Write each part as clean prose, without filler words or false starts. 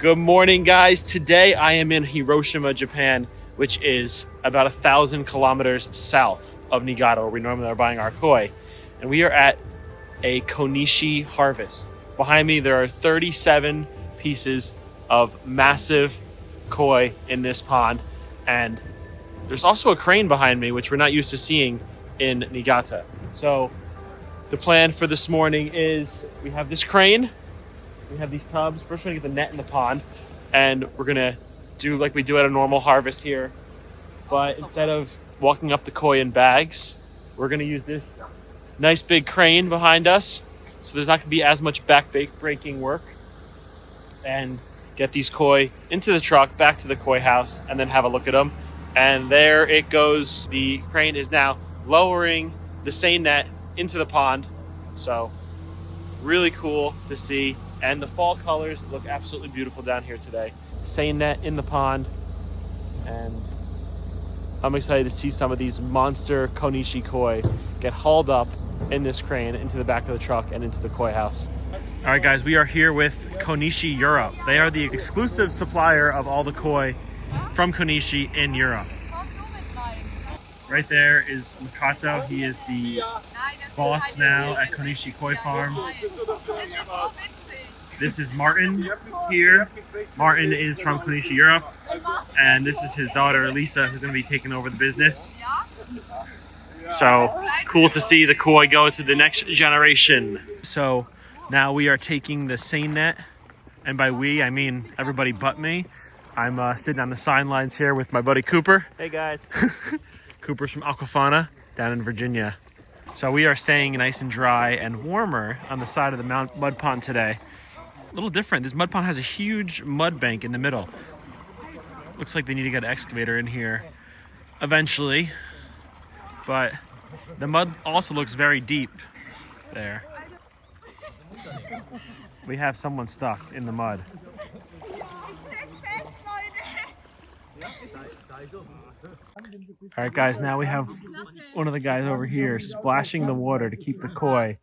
Good morning, guys. Today I am in Hiroshima, Japan, which is about 1,000 kilometers south of Niigata, where we normally are buying our koi. And we are at a Konishi harvest. Behind me, there are 37 pieces of massive koi in this pond. And there's also a crane behind me, which we're not used to seeing in Niigata. So the plan for this morning is we have this crane. We have these tubs. First, we're gonna get the net in the pond, and we're gonna do like we do at a normal harvest here. But instead of walking up the koi in bags, we're gonna use this nice big crane behind us. So there's not gonna be as much breaking work, and get these koi into the truck, back to the koi house, and then have a look at them. And there it goes. The crane is now lowering the seine net into the pond. So really cool to see. And the fall colors look absolutely beautiful down here today. Seine net in the pond. And I'm excited to see some of these monster Konishi koi get hauled up in this crane into the back of the truck and into the koi house. All right, guys, we are here with Konishi Europe. They are the exclusive supplier of all the koi from Konishi in Europe. Right there is Makoto. He is the boss now at Konishi Koi Farm. This is Martin here. Martin is from Konishi Europe. And this is his daughter, Lisa, who's going to be taking over the business. So cool to see the koi go to the next generation. So now we are taking the seine net. And by we, I mean everybody but me. I'm sitting on the sidelines here with my buddy Cooper. Hey guys. Cooper's from Aquafana down in Virginia. So we are staying nice and dry and warmer on the side of the mud pond today. A little different. This mud pond has a huge mud bank in the middle. Looks like they need to get an excavator in here eventually. But the mud also looks very deep there. We have someone stuck in the mud. All right, guys, now we have one of the guys over here splashing the water to keep the koi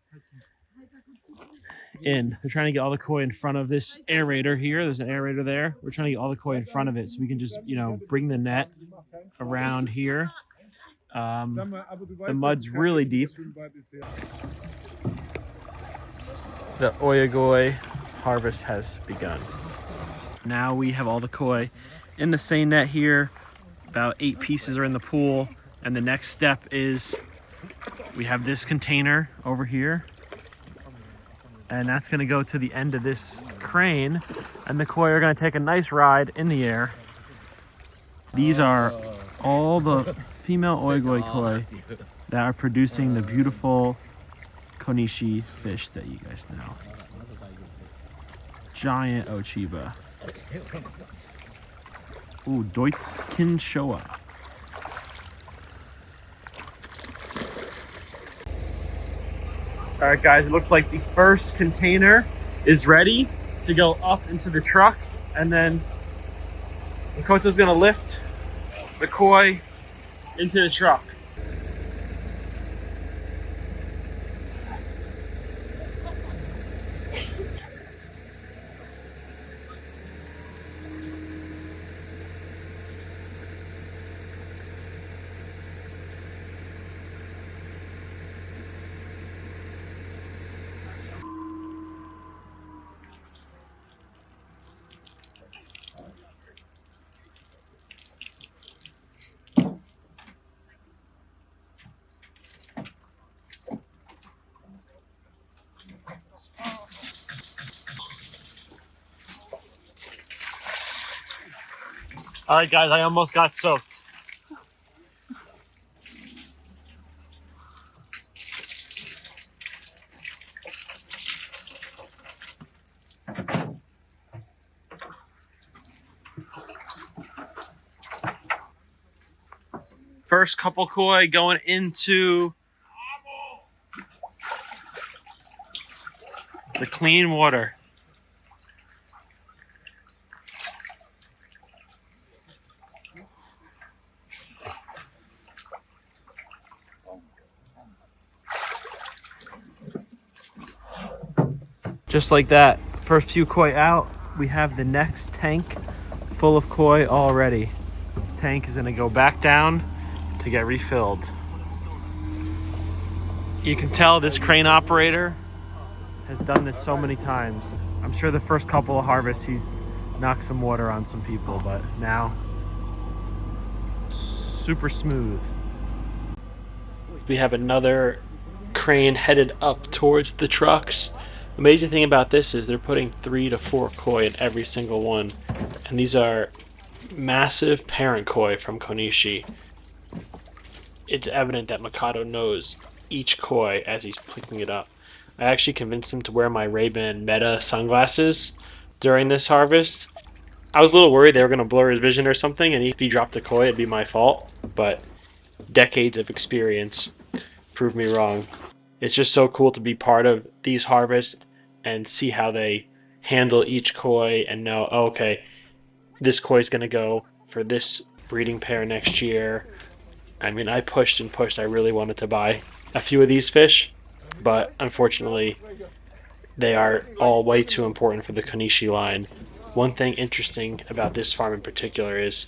in. They're trying to get all the koi in front of this aerator here. There's an aerator there. We're trying to get all the koi in front of it so we can just, bring the net around here. The mud's really deep. The oyagoi harvest has begun. Now we have all the koi in the seine net here. About 8 pieces are in the pool, and the next step is we have this container over here, and that's going to go to the end of this crane, and the koi are going to take a nice ride in the air. These are all the female oyagoi koi that are producing the beautiful Konishi fish that you guys know. Giant Ochiba. Ooh, Deutschkin Showa. All right, guys, it looks like the first container is ready to go up into the truck, and then Makoto's gonna lift the koi into the truck. All right, guys, I almost got soaked. First couple koi going into the clean water. Just like that, first few koi out, we have the next tank full of koi already. This tank is gonna go back down to get refilled. You can tell this crane operator has done this so many times. I'm sure the first couple of harvests he's knocked some water on some people, but now super smooth. We have another crane headed up towards the trucks. Amazing thing about this is they're putting 3 to 4 koi in every single one, and these are massive parent koi from Konishi. It's evident that Makoto knows each koi as he's picking it up. I actually convinced him to wear my Ray-Ban Meta sunglasses during this harvest. I was a little worried they were going to blur his vision or something, and if he dropped a koi, it'd be my fault. But decades of experience proved me wrong. It's just so cool to be part of these harvests and see how they handle each koi and know, oh, okay, this koi is going to go for this breeding pair next year. I mean, I pushed and pushed. I really wanted to buy a few of these fish, but unfortunately, they are all way too important for the Konishi line. One thing interesting about this farm in particular is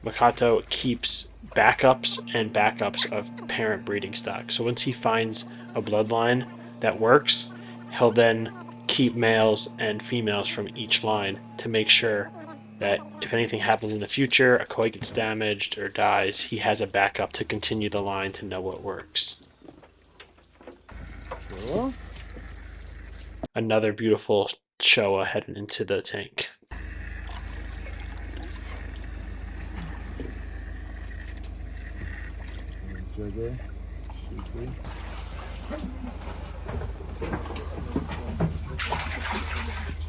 Makoto keeps backups and backups of parent breeding stock. So once he finds a bloodline that works, he'll then keep males and females from each line to make sure that if anything happens in the future, a koi gets damaged or dies, he has a backup to continue the line to know what works. So, Another beautiful Showa heading into the tank. Chagoi, Shifu.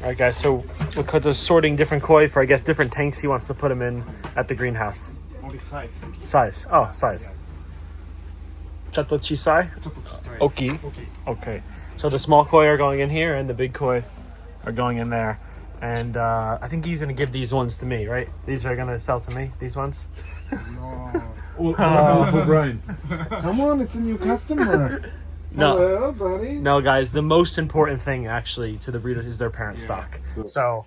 All right, guys, so Makoto's sorting different koi for, I guess, different tanks he wants to put them in at the greenhouse. Only size. Size. Oh, size. Chato chisai? Oki. Okay. Okay. So the small koi are going in here and the big koi are going in there. And I think he's going to give these ones to me, right? These are going to sell to me, these ones? No. For Brian. Come on, it's a new customer. No. Hello, buddy. No, guys, the most important thing actually to the breeders is their parent stock. So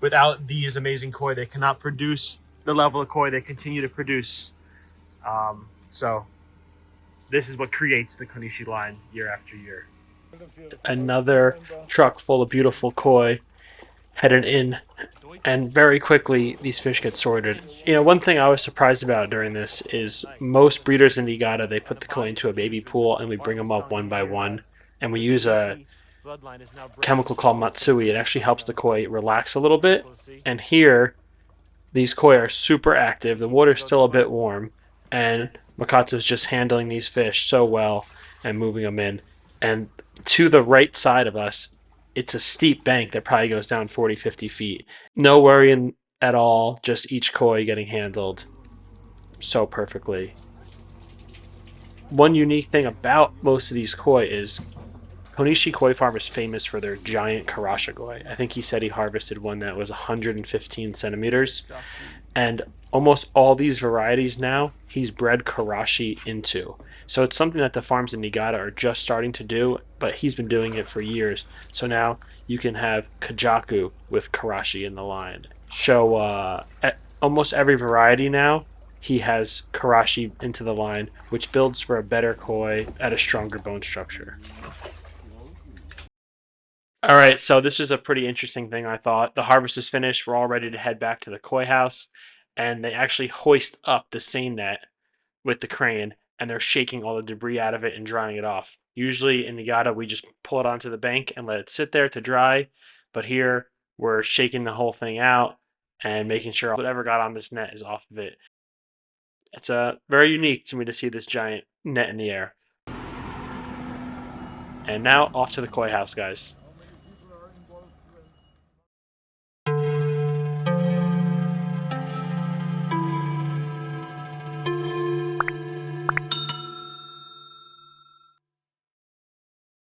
without these amazing koi, they cannot produce the level of koi they continue to produce. So this is what creates the Konishi line year after year. Another truck full of beautiful koi headed in, and very quickly these fish get sorted. You know, one thing I was surprised about during this is most breeders in Niigata, they put the koi into a baby pool and we bring them up one by one, and we use a chemical called matsui. It actually helps the koi relax a little bit, and here these koi are super active. The water's still a bit warm, and Makato's just handling these fish so well and moving them in. And to the right side of us, it's a steep bank that probably goes down 40, 50 feet. No worrying at all, just each koi getting handled so perfectly. One unique thing about most of these koi is Konishi Koi Farm is famous for their giant Karashigoi. I think he said he harvested one that was 115 centimeters. And almost all these varieties now, he's bred Karashi into. So it's something that the farms in Niigata are just starting to do, but he's been doing it for years. So now you can have Kajaku with Karashi in the line. So at almost every variety now, he has Karashi into the line, which builds for a better koi at a stronger bone structure. All right, so this is a pretty interesting thing, I thought. The harvest is finished. We're all ready to head back to the koi house, and they actually hoist up the seine net with the crane, and they're shaking all the debris out of it and drying it off. Usually in Niigata, we just pull it onto the bank and let it sit there to dry, but here we're shaking the whole thing out and making sure whatever got on this net is off of it. It's very unique to me to see this giant net in the air. And now off to the koi house, guys.